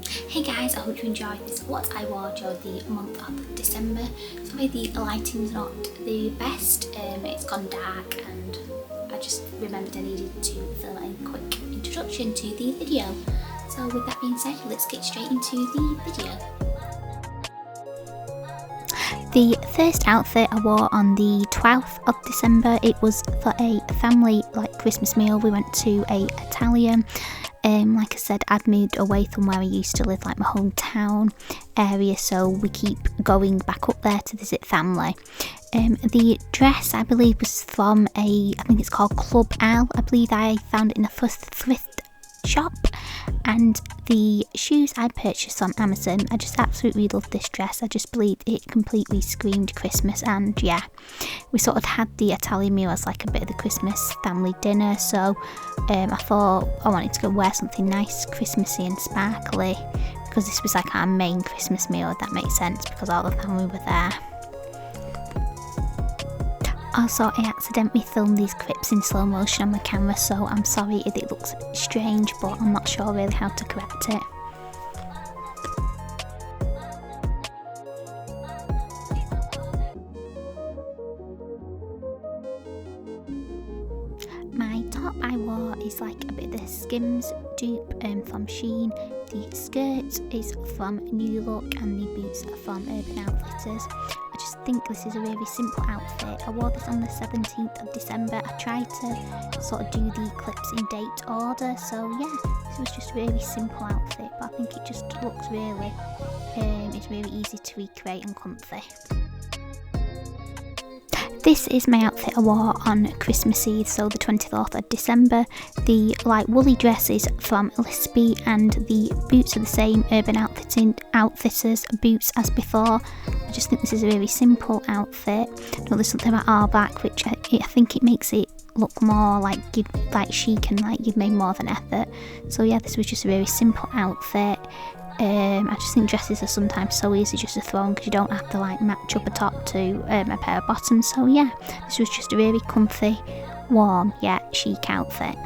Hey guys, I hope you enjoyed this what I wore during the month of December. Sorry the lighting's not the best, it's gone dark and I just remembered I needed to film a quick introduction to the video. So with that being said, let's get straight into the video. The first outfit I wore on the 12th of December, it was for a family Christmas meal. We went to a Italian. Like I said, I'd moved away from where I used to live, like my hometown area, so we keep going back up there to visit family. The dress, I believe, was from I think it's called Club Al. I believe I found it in a thrift shop. And the shoes I purchased on Amazon, I just absolutely love this dress. I just believe it completely screamed Christmas, and yeah, we sort of had the Italian meal as like a bit of the Christmas family dinner, so I thought I wanted to go wear something nice, Christmassy and sparkly, because this was like our main Christmas meal, if that makes sense, because all the family were there. Also, I accidentally filmed these clips in slow motion on my camera, so I'm sorry if it looks strange, but I'm not sure really how to correct it. My top I wore is like a bit of the Skims dupe from Shein. The skirt is from New Look and the boots are from Urban Outfitters. I just think this is a really simple outfit. I wore this on the 17th of December. I tried to sort of do the clips in date order, so yeah, this was just a really simple outfit, but I think it just looks really, it's really easy to recreate and comfy. This is my outfit I wore on Christmas Eve, so the 24th of December. The light woolly dress is from Lispy and the boots are the same Urban Outfitters boots as before. I just think this is a really simple outfit. I know there's something about our back which I think it makes it look more like chic and like you've made more of an effort. So yeah, this was just a very simple outfit. I just think dresses are sometimes so easy just to throw on because you don't have to like match up a top to a pair of bottoms. So yeah, this was just a really comfy, warm yet chic outfit.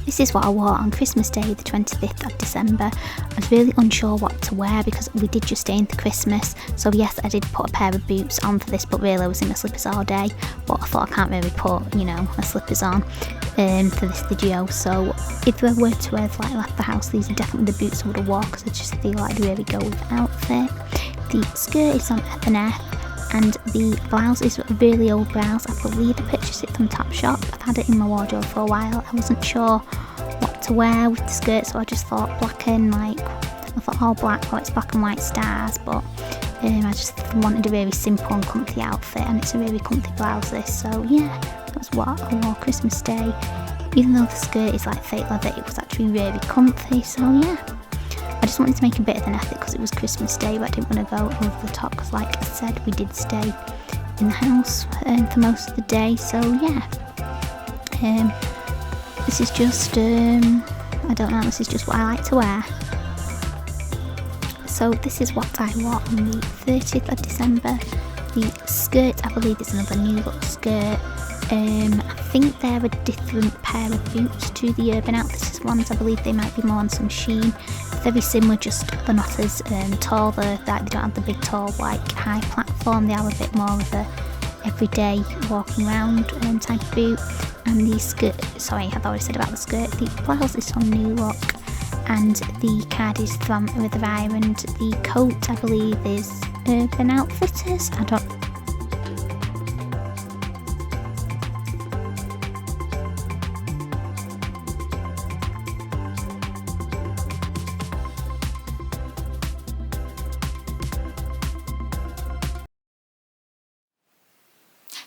This is what I wore on Christmas Day, the 25th of December. I was really unsure what to wear because we did just stay into Christmas. So yes, I did put a pair of boots on for this, but really I was in my slippers all day. But I thought I can't really put, my slippers on for this video. So if I were to have left the house, these are definitely the boots I would have worn because I just feel like they really go with the outfit. The skirt is on F&F. And the blouse is a really old blouse. I believe I purchased it from Topshop. I've had it in my wardrobe for a while. I wasn't sure what to wear with the skirt, so I just thought black and all black, it's black and white stars, but I just wanted a really simple and comfy outfit, and it's a really comfy blouse this, so yeah, that's what I wore Christmas Day. Even though the skirt is like fake leather, it was actually really comfy, so yeah. I just wanted to make a bit of an effort because it was Christmas Day, but I didn't want to go over the top because, like I said, we did stay in the house for most of the day. So yeah, this is just I don't know. This is just what I like to wear. So this is what I wore on the 30th of December. The skirt, I believe, is another New Look skirt. I think they're a different pair of boots to the Urban Outfitters ones. I believe they might be more on some Shein. Very similar, just they're not as tall. They don't have the big tall high platform. They have a bit more of a everyday walking around type of boot. And the skirt, sorry, I've already said about the skirt. The blouse is from New Look and the card is from River Island. The coat, I believe, is Urban Outfitters. I don't.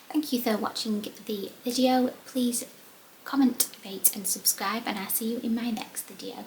Thank you for watching the video. Please comment, rate and subscribe, and I'll see you in my next video.